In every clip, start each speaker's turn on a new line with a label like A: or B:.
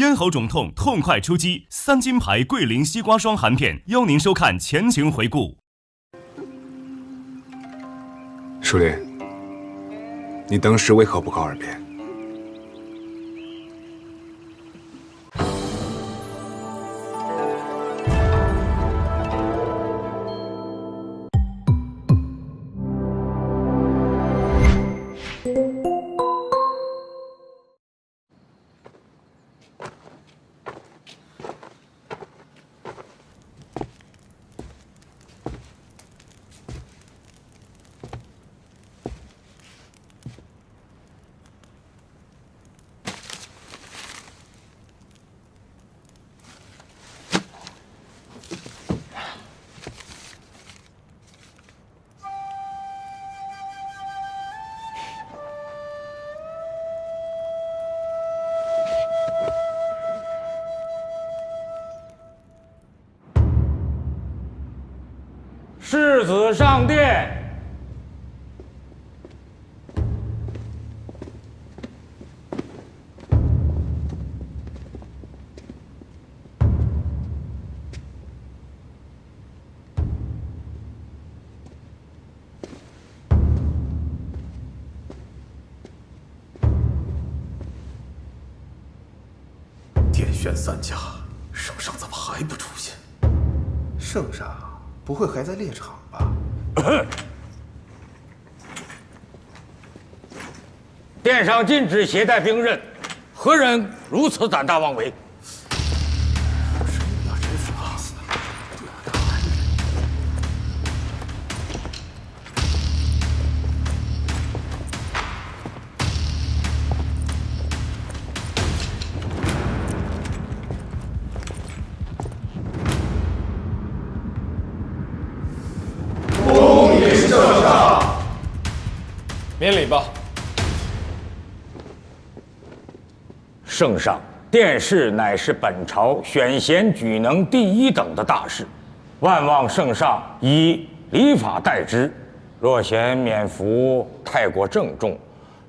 A: 咽喉肿痛，痛快出击，3金牌桂林西瓜霜含片，邀您收看前情回顾。
B: 舒林，你当时为何不告而别？
C: 世子上殿。
D: 点选3家，圣上怎么还不出现？
E: 圣上不会还在猎场吧？
C: 殿上禁止携带兵刃，何人如此胆大妄为？
F: 免礼吧。
C: 圣上，殿试乃是本朝选贤举能第1等的大事，万望圣上以礼法待之。若嫌免服太过郑重，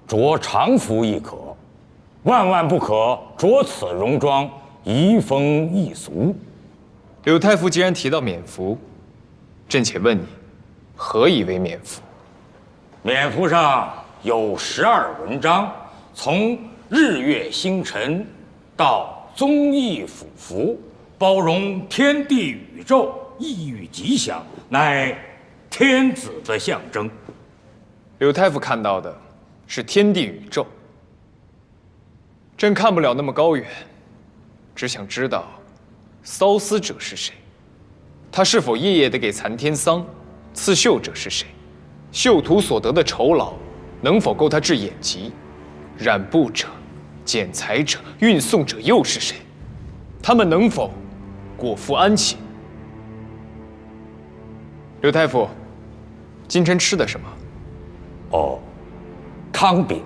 C: 着常服亦可。万万不可着此戎装，移风易俗。
F: 柳太傅既然提到免服，朕且问你，何以为免服？
C: 冕服上有12文章，从日月星辰到宗义辅服，包容天地宇宙，意欲吉祥，乃天子的象征。
F: 柳太傅看到的是天地宇宙，朕看不了那么高远，只想知道骚思者是谁，他是否夜夜地给残天桑？刺绣者是谁？绣图所得的酬劳能否够他治眼疾？染布者、剪裁者、运送者又是谁？他们能否果腹安寝？柳太傅，今晨吃的什么？
C: 哦，汤饼。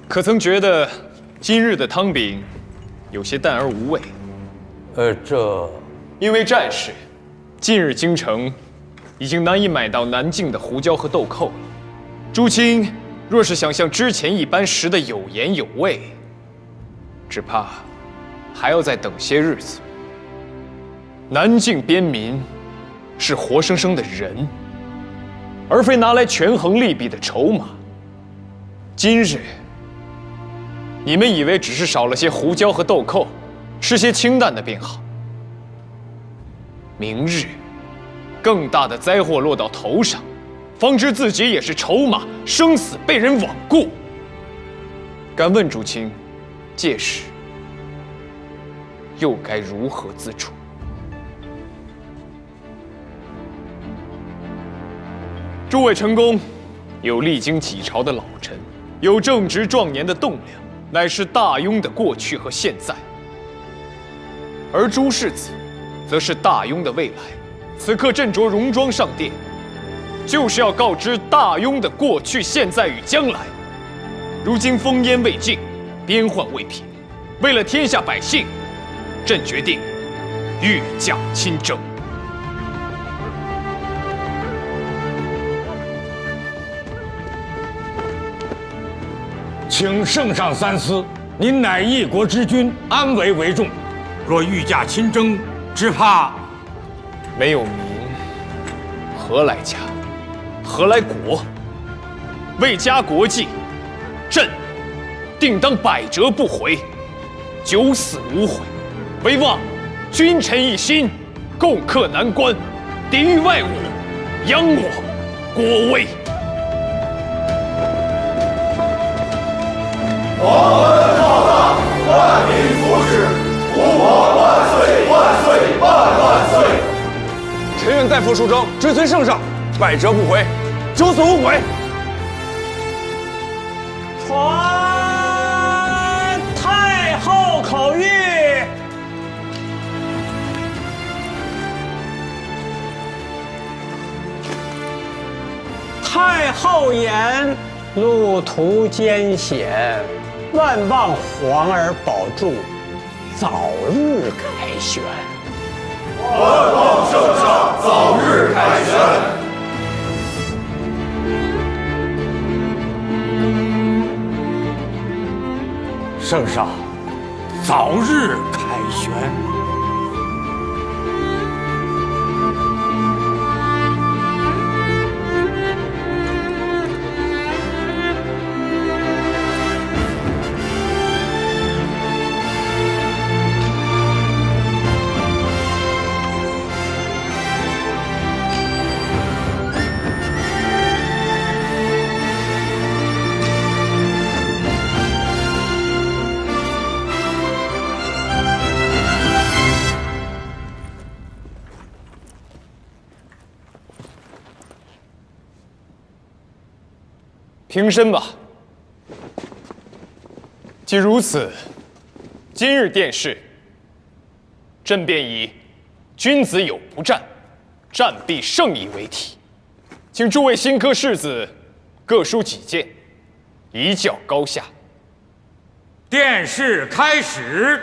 F: 可曾觉得今日的汤饼有些淡而无味？因为战事，近日京城已经难以买到南境的胡椒和豆蔻了。朱清若是想像之前一般食得有盐有味，只怕还要再等些日子。南境边民是活生生的人，而非拿来权衡利弊的筹码。今日你们以为只是少了些胡椒和豆蔻，吃些清淡的便好。明日更大的灾祸落到头上，方知自己也是筹码，生死被人罔顾。敢问朱清，届时又该如何自处？诸位臣公，有历经几朝的老臣，有正值壮年的栋梁，乃是大庸的过去和现在。而朱世子，则是大庸的未来。此刻朕着戎装上殿，就是要告知大庸的过去、现在与将来。如今烽烟未尽，边患未平，为了天下百姓，朕决定御驾亲征。
C: 请圣上三思，您乃一国之君，安危为重。若御驾亲征，只怕
F: 没有民，何来家？何来国？为家国计，朕定当百折不回，九死无悔。唯望君臣一心，共克难关，抵御外侮，扬我国威。
G: 皇恩浩荡，万民服侍，吾国万岁万岁万万岁！
H: 臣愿代父出征，追随圣上，百折不回，九死无悔。
I: 传太后口谕。太后言：路途艰险，万望皇儿保重，早日凯旋。
G: 万望圣上早日凯旋。
C: 圣上早日凯旋。
F: 平身吧。既如此，今日殿试，朕便以“君子有不战，战必胜矣”为题，请诸位新科士子各抒己见，一较高下。
C: 殿试开始。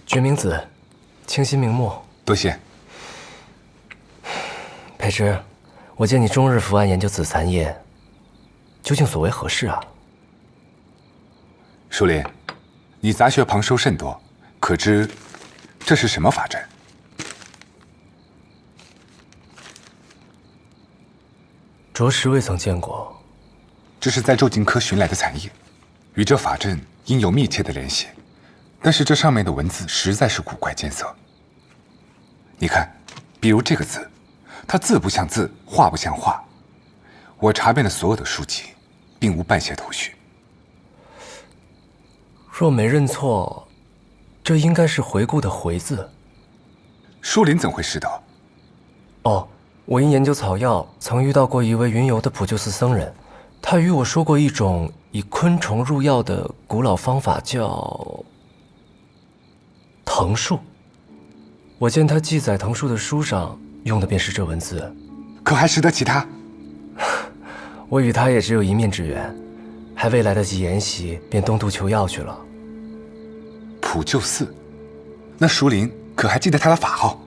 J: 决明子，清新明目。
B: 多谢。
J: 裴之，我见你终日伏案研究紫蚕叶，究竟所为何事啊？
B: 舒林，你杂学旁收甚多，可知这是什么法阵？
J: 着实未曾见过。
B: 这是在周景科寻来的蚕叶，与这法阵应有密切的联系。但是这上面的文字实在是古怪艰涩。你看，比如这个字，它字不像字，画不像画。我查遍了所有的书籍，并无半些头绪。
J: 若没认错，这应该是回顾的“回”字。
B: 舒林怎会知道？
J: 哦，我因研究草药，曾遇到过一位云游的普救寺僧人，他与我说过一种以昆虫入药的古老方法，叫藤树。我见他记载藤树的书上用的便是这文字，
B: 可还识得其他？
J: 我与他也只有一面之缘，还未来得及研习，便东渡求药去了。
B: 普救寺，那舒林可还记得他的法号？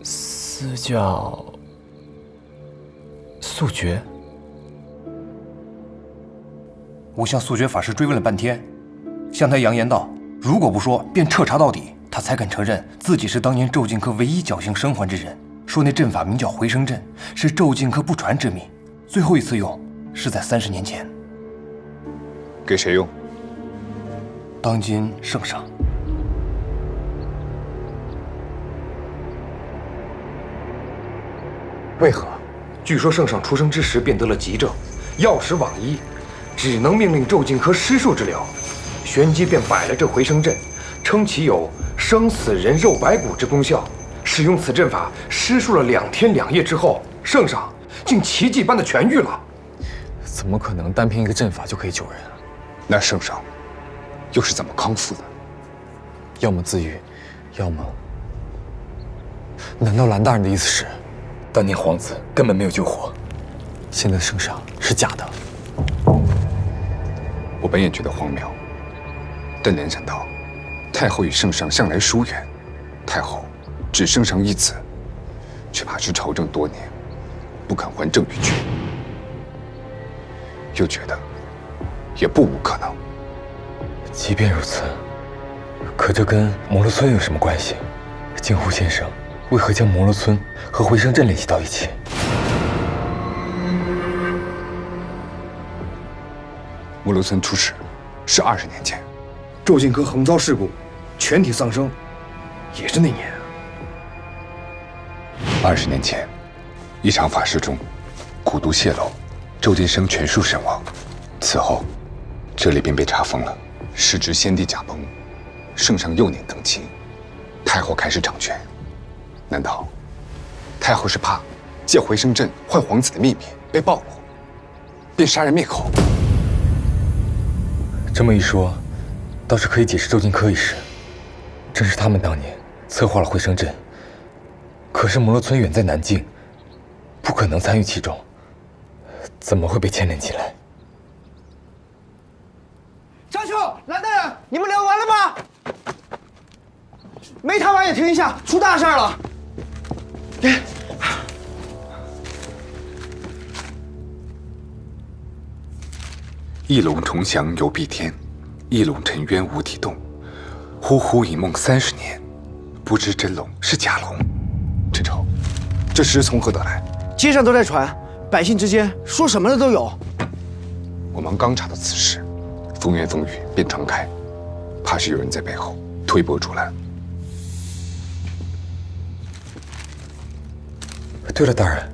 J: 寺叫素觉。
K: 我向速决法师追问了半天，向他扬言道，如果不说，便彻查到底。他才肯承认自己是当年咒剑科唯一侥幸生还之人，说那阵法名叫回声阵，是咒剑科不传之秘，最后一次用是在30年前。
B: 给谁用？
K: 当今圣上。为何？据说圣上出生之时便得了急症，药石罔医，只能命令咒剑科施术治疗，旋即便摆了这回声阵，称其有生死人肉白骨之功效。使用此阵法，施术了2天2夜之后，圣上竟奇迹般的痊愈了。
L: 怎么可能单凭一个阵法就可以救人啊？
B: 那圣上又是怎么康复的？
L: 要么自愈，要么……难道蓝大人的意思是，当年皇子根本没有救活，现在的圣上是假的？
B: 我本也觉得荒谬，但联想到太后与圣上向来疏远，太后只圣上一子，却怕是朝政多年，不肯还政于君，又觉得也不无可能。
L: 即便如此，可这跟摩罗村有什么关系？镜湖先生为何将摩罗村和回声镇联系到一起？
B: 摩罗村出事是20年前，
K: 咒剑科横遭事故，全体丧生，也是那年。
B: 20年前，一场法事中，蛊毒泄露，咒剑生全数身亡。此后，这里便被查封了。时值先帝驾崩，圣上幼年登基，太后开始掌权。难道太后是怕借回声阵换皇子的秘密被暴露，便杀人灭口？
L: 这么一说，倒是可以解释咒剑科一事。正是他们当年策划了回声阵，可是摩罗村远在南境，不可能参与其中，怎么会被牵连起来？
E: 张兄，蓝大人，你们聊完了吗？没谈完也停一下，出大事了！
B: 一龙重祥有蔽天，一龙沉渊无底洞。呼呼一梦30年，不知真龙是假龙。陈超，这事从何得来？
E: 街上都在传，百姓之间说什么的都有。
B: 我们刚查到此事，风言风语便传开，怕是有人在背后推波助澜。
L: 对了，大人，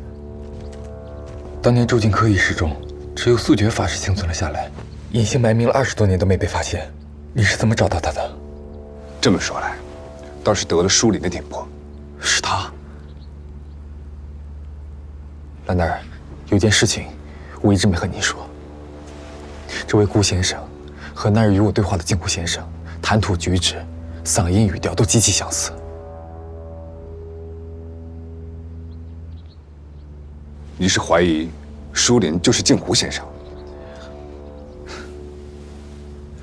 L: 当年咒剑科一事中，只有速决法师幸存了下来，隐姓埋名了20多年都没被发现。你是怎么找到他的？
B: 这么说来，倒是得了舒林的点拨。
L: 是他。蓝大人，有件事情我一直没和您说。这位顾先生和那日与我对话的镜湖先生，谈吐举止、嗓音语调都极其相似。
B: 你是怀疑舒林就是镜湖先生？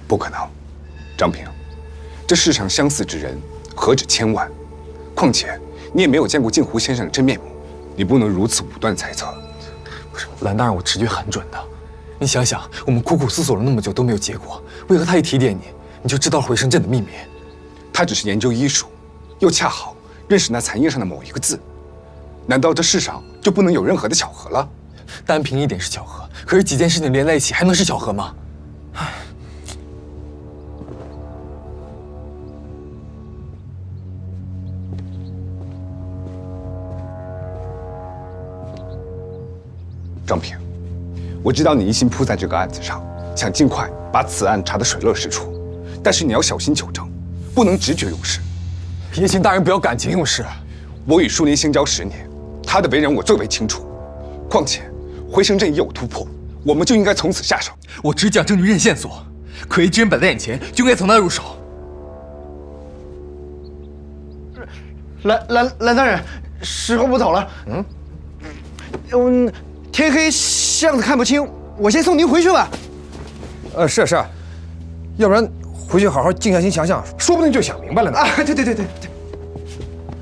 B: 不可能，张平，这世上相似之人何止千万？况且你也没有见过镜湖先生的真面目，你不能如此武断猜测。
L: 不是，蓝大人，我直觉很准的。你想想，我们苦苦思索了那么久都没有结果，为何他一提点你，你就知道了回声阵的秘密？
B: 他只是研究医术，又恰好认识那残页上的某一个字。难道这世上就不能有任何的巧合了？
L: 单凭一点是巧合，可是几件事情连在一起，还能是巧合吗？唉。
B: 张平，我知道你一心扑在这个案子上，想尽快把此案查得水落石出，但是你要小心求证，不能直觉用事。
L: 也请大人不要感情用事。
B: 我与舒林相交10年。他的为人我最为清楚，况且回声阵已有突破，我们就应该从此下手。
K: 我只讲证据认线索，可疑之人摆在眼前，就应该从他入手。
E: 蓝大人，时候不早了。天黑巷子看不清，我先送您回去吧。
K: 是，要不然回去好好静下心想想，说不定就想明白了呢。
E: 啊，对，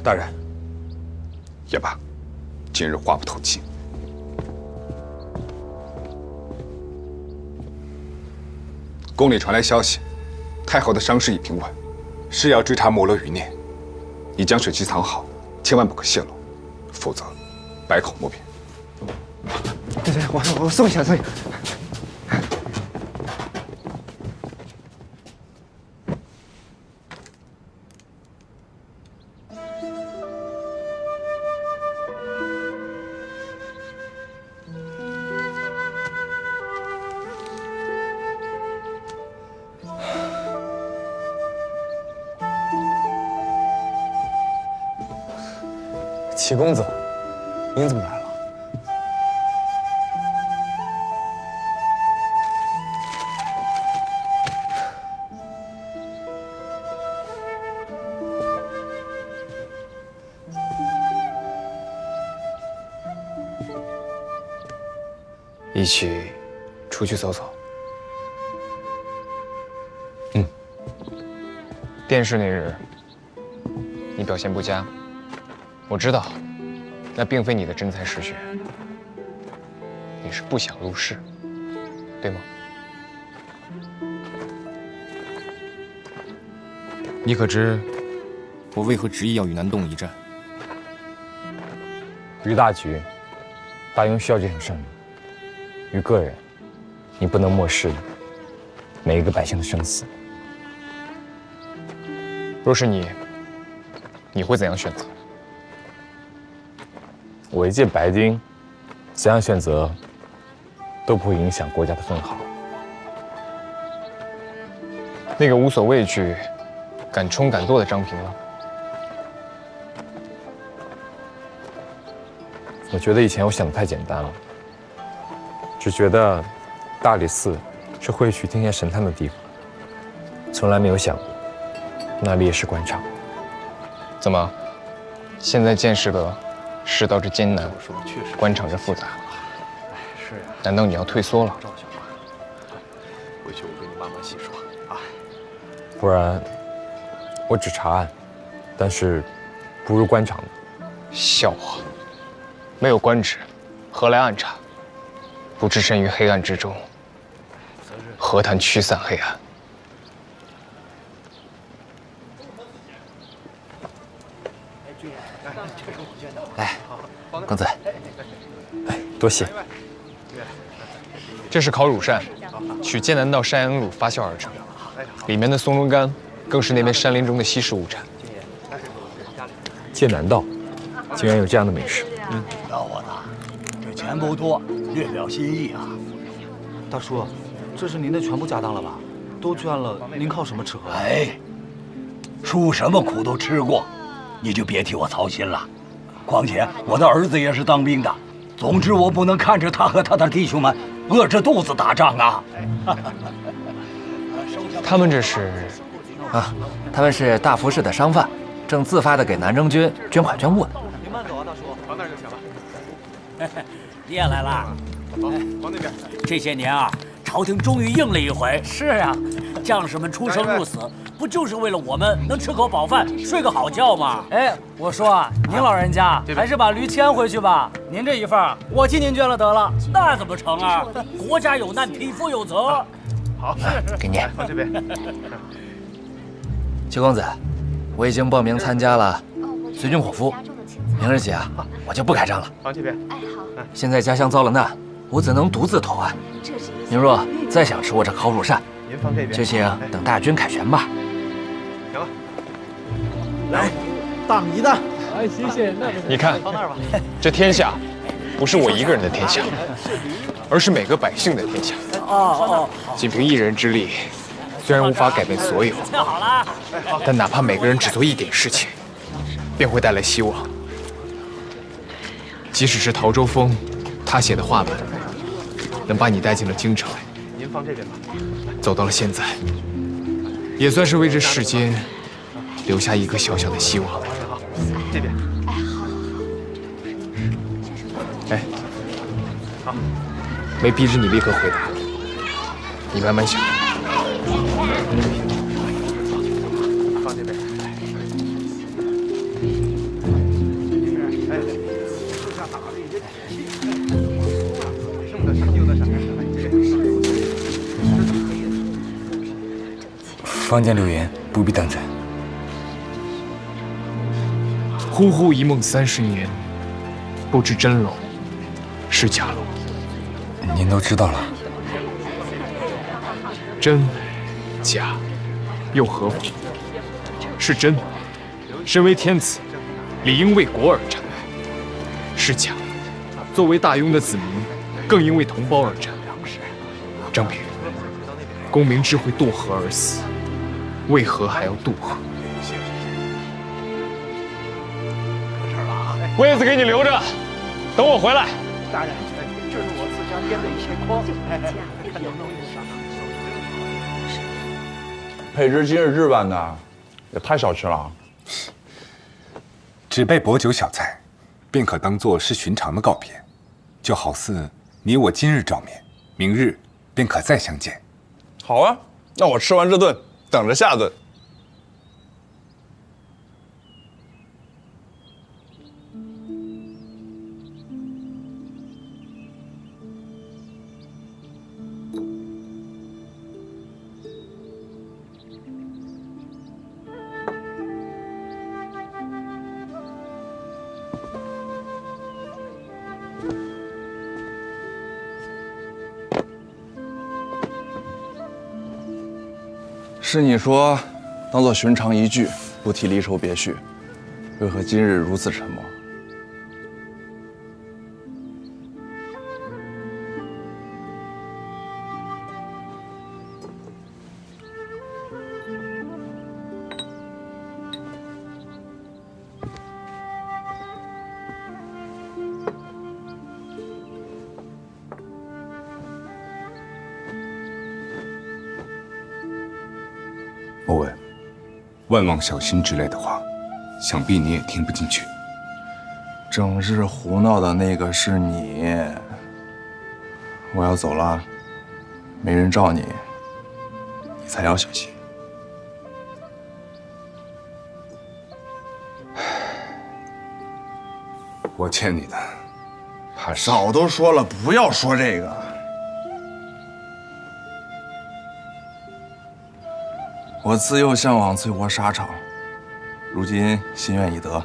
K: 大人，
B: 也罢。今日话不投机，宫里传来消息，太后的伤势已平稳，是要追查摩罗余孽。你将水器藏好，千万不可泄露，否则百口莫辩。
E: 对，我送一下，送一下。
L: 启公子，您怎么来了？
F: 一起出去走走。
L: 嗯。
F: 殿试那日，你表现不佳。我知道，那并非你的真才实学，你是不想入仕，对吗？
L: 你可知我为何执意要与南洞一战？于大局，大庸需要这场胜利；于个人，你不能漠视每一个百姓的生死。
F: 若是你，你会怎样选择？
L: 我一介白丁，怎样选择都不会影响国家的分毫。
F: 那个无所畏惧、敢冲敢斗的张平呢？
L: 我觉得以前我想的太简单了，只觉得大理寺是会去听天神探的地方，从来没有想过那里也是官场。
F: 怎么，现在见识了世道之艰难，官场之复杂，
E: 是呀，
F: 难道你要退缩了？
D: 回去我跟你慢慢细说啊。
L: 不然，我只查案，但是不入官场的。
F: 笑话！没有官职，何来暗查？不置身于黑暗之中，何谈驱散黑暗？
J: 来，公子，
L: 哎，多谢。
F: 这是烤乳扇，取剑南道山羊乳发酵而成，里面的松茸干更是那边山林中的稀世物产。
L: 剑南道竟然有这样的美食。
M: 老伙子，这钱不多，略表心意啊。
E: 大叔，这是您的全部家当了吧？都捐了，您靠什么吃喝？
M: 哎，叔什么苦都吃过，你就别替我操心了。况且我的儿子也是当兵的，总之我不能看着他和他的弟兄们饿着肚子打仗啊。
F: 他们这是
J: 啊，他们是大服氏的商贩，正自发的给南征军捐款捐物呢。
E: 您慢走啊，大叔，往那儿就行了。
N: 你也来了？
E: 走，往那边。
N: 这些年啊，朝廷终于应了一回。是呀，将士们出生入死，不就是为了我们能吃口饱饭，睡个好觉吗？
O: 哎，我说啊，您老人家还是把驴牵回去吧。您这一份儿，我替您捐了得了。
N: 那怎么成啊？国家有难，匹夫有责。
E: 好，
J: 给您。
E: 往这边。
J: 邱公子，我已经报名参加了随军伙夫，明日起啊，我就不开张了。
E: 往这边。
P: 哎，好。
J: 现在家乡遭了难，我怎能独自投案？您若再想吃我这烤乳扇，
E: 您放这边，
J: 就请等大军凯旋吧。
E: 行了，来，当一担。
O: 哎，谢谢。
F: 你看，这天下不是我一个人的天下，而是每个百姓的天下。
N: 哦，
F: 仅凭一人之力，虽然无法改变所有，
N: 好了，
F: 但哪怕每个人只做一点事情，便会带来希望。即使是陶周峰他写的话本，能把你带进了京城，
E: 您放这边吧。
F: 走到了现在，也算是为这世间留下一个小小的希望。
E: 好，这边。
F: 哎，好，没逼着你立刻回答，你慢慢想。
E: 放这边。哎，树下打了一些剩的啥，有的啥，这边。
L: 坊间流言不必当真。
F: 呼呼一梦30年，不知真龙是假龙。
L: 您都知道了。
F: 真假又何妨？是真，身为天子，理应为国而战；是假，作为大雍的子民，更应为同胞而战。张平，公明之会堕河而死，为何还要渡河？位子给你留着，等我回来。
P: 大人，这是我自家编的一些筐。
H: 配置今日置办的，也太小气了。
B: 只备薄酒小菜，便可当作是寻常的告别，就好似你我今日照面，明日便可再相见。
H: 好啊，那我吃完这顿，等着下顿。是你说，当做寻常一句，不提离愁别绪，为何今日如此沉默？
B: 莫文，万望小心之类的话，想必你也听不进去。
H: 整日胡闹的那个是你，我要走了，没人罩你，你才要小心。
B: 我欠你的，怕是
H: 早都说了不要说这个。我自幼向往翠国沙场，如今心愿已得，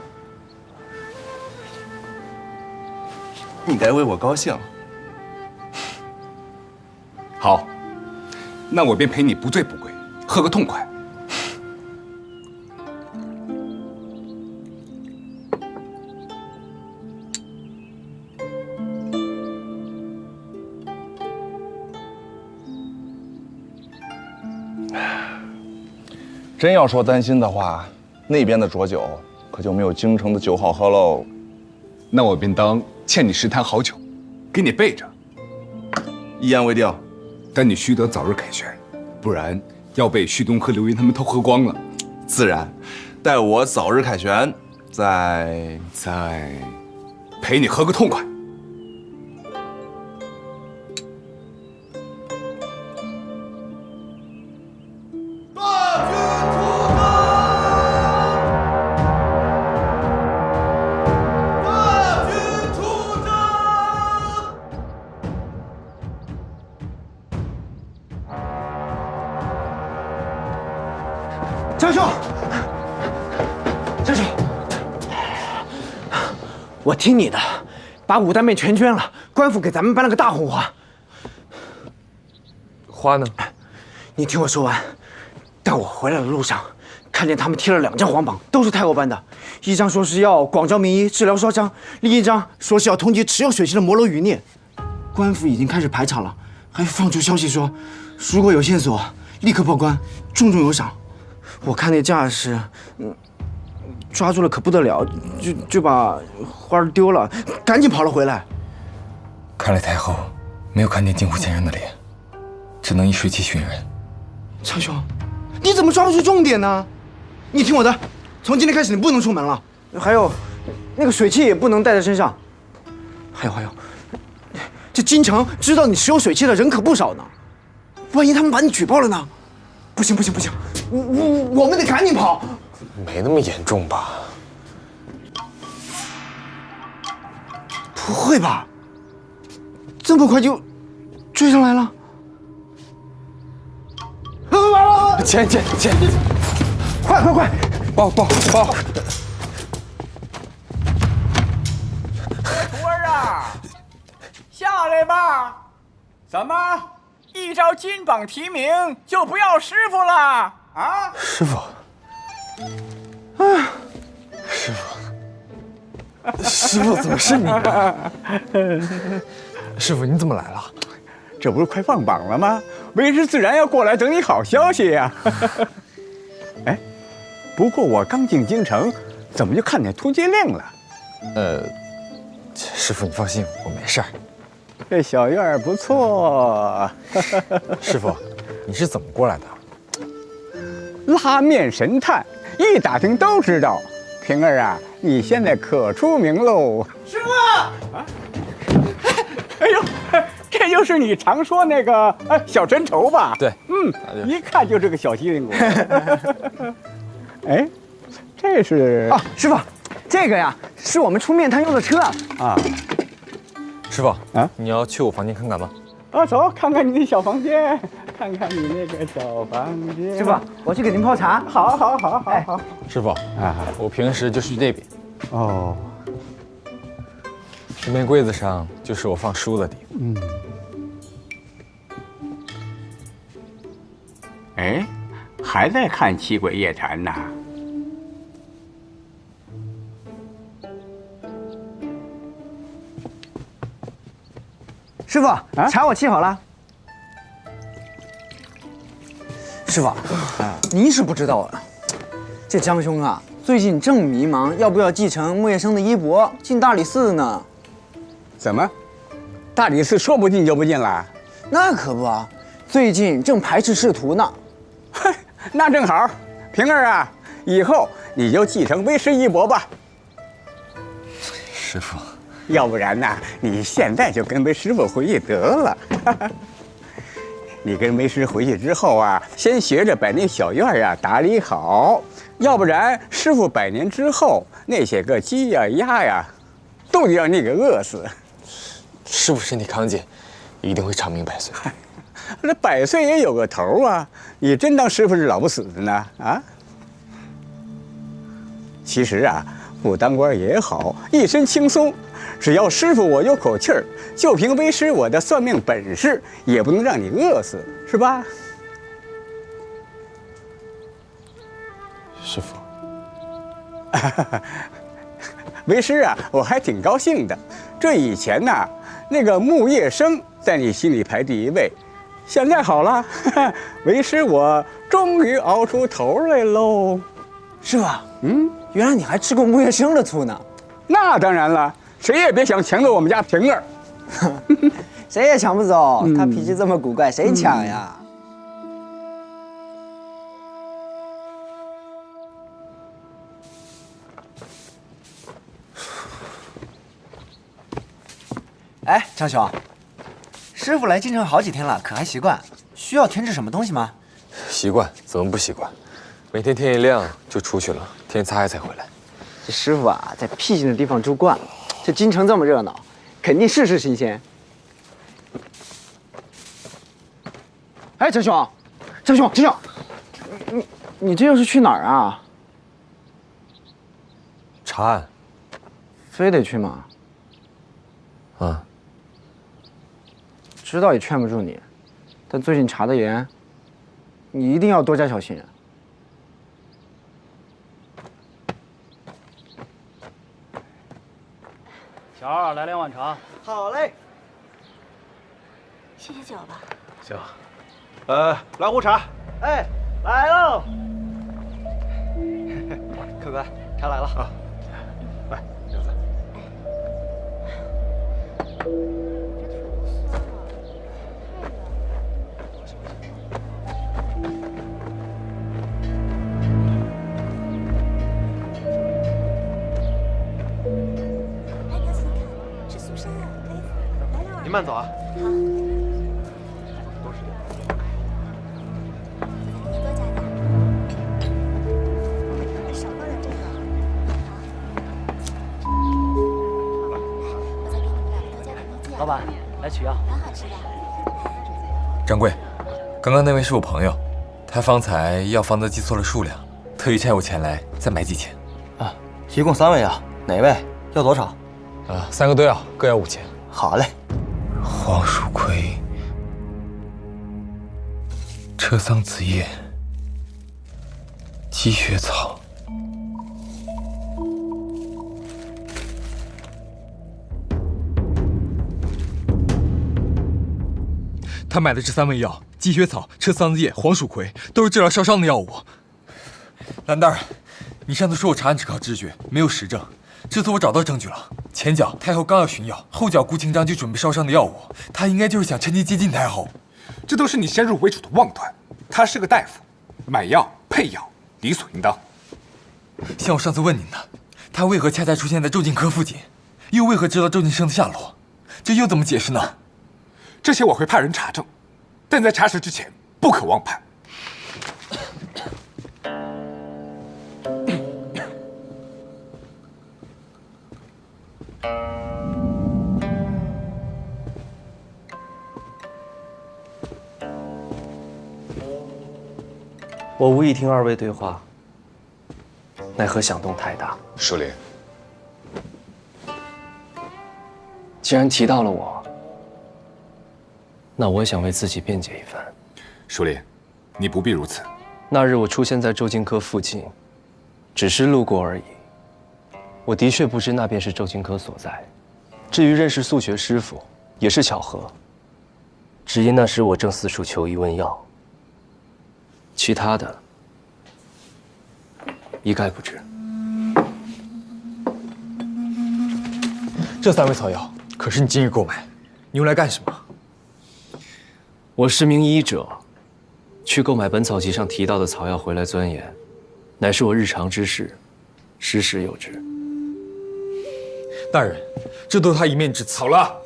H: 你该为我高兴。
B: 好，那我便陪你不醉不归，喝个痛快。
H: 真要说担心的话，那边的浊酒可就没有京城的酒好喝喽。
B: 那我便当欠你10坛好酒，给你备着。
H: 一言为定，
B: 但你须得早日凯旋，不然要被旭东和刘云他们偷喝光了。
H: 自然，待我早日凯旋，再
B: 陪你喝个痛快。
P: 江兄，江兄，我听你的，把武当面全捐了，官府给咱们办了个大红花。
J: 花呢？
P: 你听我说完。但我回来的路上，看见他们贴了2张黄榜，都是太后颁的，一张说是要广招名医治疗烧伤，另一张说是要通缉持有水器的摩罗余孽。官府已经开始排查了，还放出消息说，如果有线索，立刻报官，重重有赏。我看那架势，抓住了可不得了，就把花儿丢了，赶紧跑了回来。
L: 看来太后没有看见镜湖先生的脸，只能以水器寻人。
P: 强兄，你怎么抓不住重点呢？你听我的，从今天开始你不能出门了，还有，那个水器也不能带在身上。还有，这京城知道你持有水器的人可不少呢，万一他们把你举报了呢？不行，我们得赶紧跑。
J: 没那么严重吧？
P: 不会吧？这么快就追上来了？完了！
K: 钱，
P: 快！
K: 报！
Q: 徒儿啊，下来吧！怎么，一招金榜题名就不要师傅了啊？
H: 师傅，师傅，怎么是你啊？师傅，你怎么来了？
Q: 这不是快放榜了吗？为师自然要过来等你好消息呀。哎，不过我刚进京城，怎么就看见突击令了？
H: 师傅你放心，我没事儿。
Q: 这小院儿不错。
H: 师傅，你是怎么过来的？
Q: 拉面神探，一打听都知道。平儿啊，你现在可出名喽！
O: 师傅，
Q: 哎呦，这就是你常说那个小陈绸吧？
H: 对，
Q: 一看就是个小机灵鬼。哎，这是
P: 啊，师傅，这个呀是我们出面摊用的车
Q: 啊。
H: 师傅啊，你要去我房间看看吗？
Q: 啊，走，看看你的小房间，看看你那个小房间。
P: 师傅，我去给您泡茶。
Q: 好。
H: 师傅啊，我平时就去这边。
Q: 哦，
H: 这边柜子上就是我放书的地方。
Q: 哎，还在看《七鬼夜谈》呢？
P: 师傅，茶我沏好了。师傅，您是不知道啊，这张兄啊，最近正迷茫要不要继承木叶生的衣钵进大理寺呢。
Q: 怎么，大理寺说不进就不进了？
P: 那可不啊，最近正排斥仕途呢。
Q: 那正好，平儿啊，以后你就继承为师衣钵吧。
H: 师傅。
Q: 要不然呢，你现在就跟为师傅回去得了。你跟为师回去之后啊，先学着把那小院啊打理好，要不然师傅100年之后，那些个鸡呀、鸭呀，都得让你给饿死。
H: 师傅身体康健，一定会长命百岁。
Q: 这100岁也有个头啊！你真当师傅是老不死的呢？啊？其实啊，不当官也好，一身轻松。只要师傅我有口气儿，就凭为师我的算命本事，也不能让你饿死，是吧？
H: 师傅，
Q: 为师啊，我还挺高兴的。这以前呐，那个木叶生在你心里排第1位，现在好了，为师我终于熬出头来喽。
P: 师傅，原来你还吃过木叶生的醋呢？
Q: 那当然了。谁也别想抢走我们家平儿，
P: 谁也抢不走。他脾气这么古怪，谁抢呀？哎，张兄，师傅来京城好几天了，可还习惯？需要添置什么东西吗？
H: 习惯？怎么不习惯？每天天一亮就出去了，天擦黑才回来。
P: 这师傅啊，在僻静的地方住惯了。这京城这么热闹，肯定事事新鲜。哎，张兄，你这又是去哪儿啊？
H: 查案。
P: 非得去吗？
H: 啊。
P: 知道也劝不住你，但最近查得严，你一定要多加小心。
O: 乔儿，来2碗茶。
P: 好嘞。
R: 谢谢酒吧。
E: 行。来壶茶。
P: 哎，来喽。
E: 客官，茶来了啊。来，刘子。您慢走啊。
R: 好。
E: 多吃点。
R: 你多加点。少放点这个。我再给你们2个多加点面酱。
O: 老板，来取药。
R: 蛮好吃的。
L: 掌柜，刚刚那位是我朋友，他方才药房子记错了数量，特意差我前来再买几钱。
J: 啊，一共3味药，哪位要多少
L: ？3个都要，各要5000。
J: 好嘞。
L: 黄鼠葵、车桑子叶、积雪草。他买的这3味药，积雪草、车桑子叶、黄鼠葵，都是治疗烧伤的药物。蓝大人，你上次说我查案只靠知觉，没有实证。这次我找到证据了。前脚太后刚要寻药，后脚顾清章就准备烧伤的药物，他应该就是想趁机接近太后。
B: 这都是你先入为主的妄断。他是个大夫，买药配药理所应当。
L: 像我上次问您的，他为何恰恰出现在周进科附近，又为何知道周进生的下落？这又怎么解释呢？
B: 这些我会派人查证，但在查实之前不可妄判。
J: 我无意听2位对话，奈何响动太大。
B: 舒林，
J: 既然提到了我，那我也想为自己辩解一番。
B: 舒林，你不必如此。
J: 那日我出现在周金科附近，只是路过而已。我的确不知那便是周金科所在。至于认识素学师傅，也是巧合。只因那时我正四处求医问药，其他的一概不知。
F: 这3味草药可是你今日购买，你用来干什么？
J: 我是名医者，去购买《本草集》上提到的草药回来钻研，乃是我日常之事，时时有之。
F: 大人，这都是他一面之词。
B: 好了。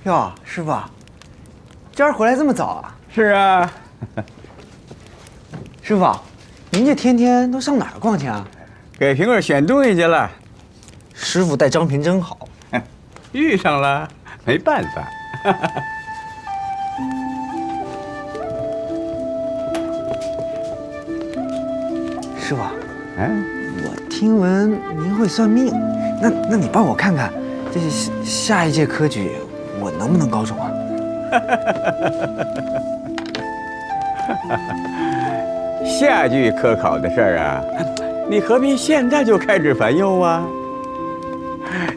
P: 哟，师傅，今儿回来这么早啊？
Q: 是啊。
P: 师傅，您这天天都上哪儿逛去啊？
Q: 给平儿选东西去了。
P: 师傅带张平真好，
Q: 遇上了，没办法。
P: 师傅，我听闻您会算命，那你帮我看看，这是下一届科举我能不能高中啊？
Q: 下句科考的事儿啊，你何必现在就开始烦忧啊？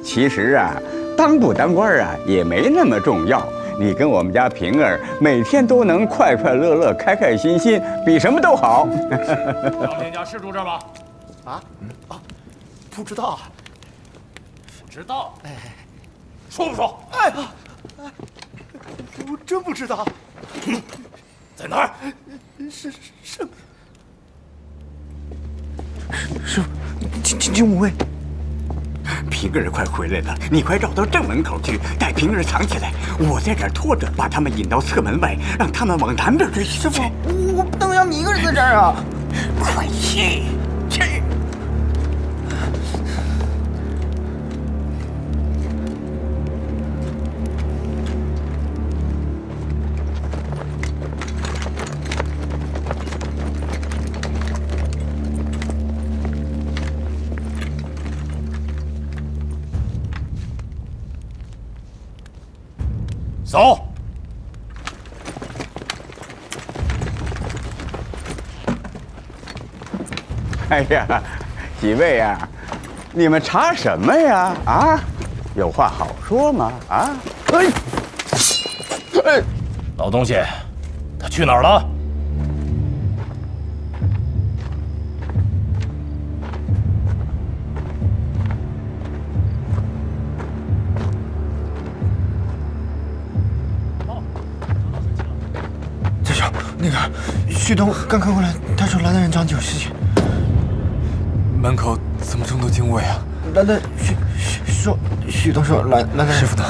Q: 其实啊，当不当官啊也没那么重要。你跟我们家平儿每天都能快快乐乐、开开心心，比什么都好。
C: 张天家是住这儿吗？
E: 不知道啊。
C: 不知道？说不说？
E: 我真不知道。
C: 在哪儿？
E: 是。
P: 师傅，请五位。
Q: 平儿快回来了，你快绕到正门口去，带平儿藏起来。我在这儿拖着，把他们引到侧门外，让他们往南边追。
P: 师傅，我不能让你一个人在这儿啊！
Q: 快去！
C: 走。
Q: 哎呀，几位呀，你们查什么呀？啊，有话好说吗？啊！
C: 老东西，他去哪儿了？
P: 许东刚看过来，他说来的人找你有事情。
L: 门口怎么这么多警卫啊？
P: 来的许东说来的
L: 师傅呢？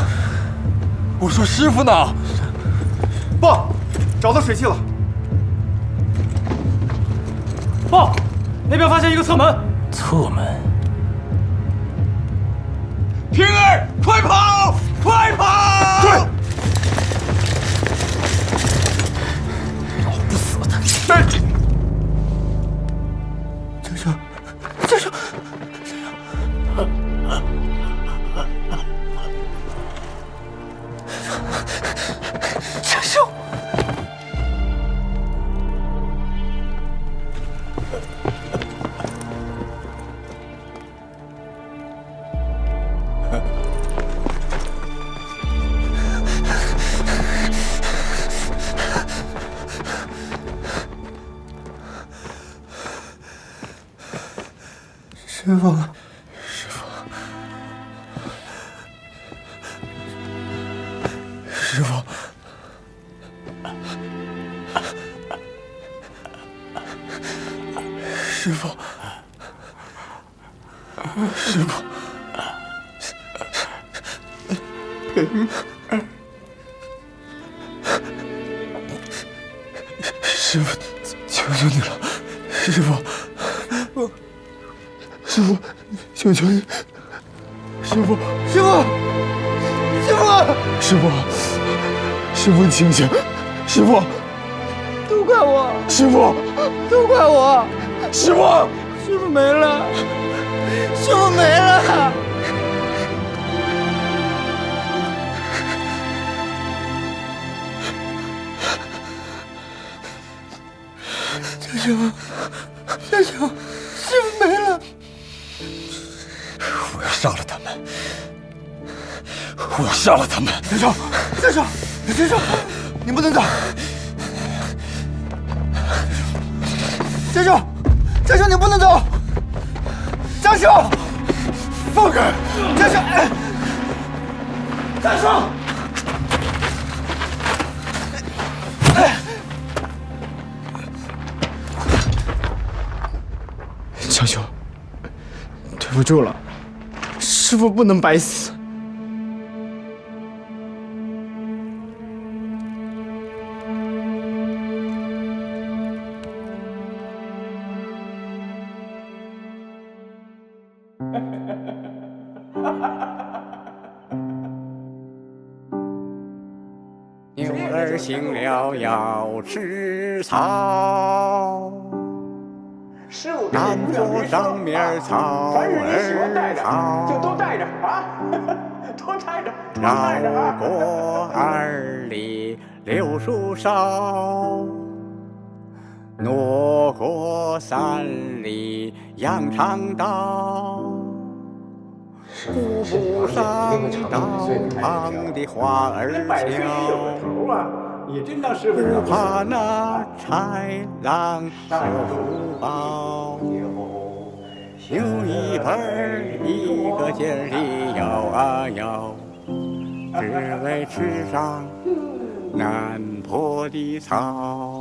L: 我说师傅呢？
P: 报，找到水汽了。
O: 报，那边发现一个侧门。
N: 侧门。
G: 平儿，快跑！快跑！对。
N: 老不死的！
P: 江兄，江兄，江兄。师傅，
L: 师傅，师傅，师傅，师傅，平儿，师傅，求求你了，师傅。师傅，求求你！师傅，师傅，师傅，师傅，师傅，你醒醒！师傅，
P: 都怪我！
L: 师傅，
P: 都怪我！
L: 师傅，
P: 师傅没了！师傅没了！
L: 江兄，江兄，师傅没了！我要杀了他们！我要杀了他们！
P: 江兄，江兄，江兄，你不能走！江兄，江兄，你不能走！江兄，
L: 放开！
P: 江兄，江兄！江兄，对不住了。师傅不能白死。
Q: 牛儿醒了要吃草。南坡上面草儿草，
G: 就都带着啊，都带着，
Q: 绕过2里柳树梢，挪过3里羊肠道，步步上道旁的花儿桥。不怕那豺狼手抱，有一本一个劲里摇啊摇，只为吃上南坡的草。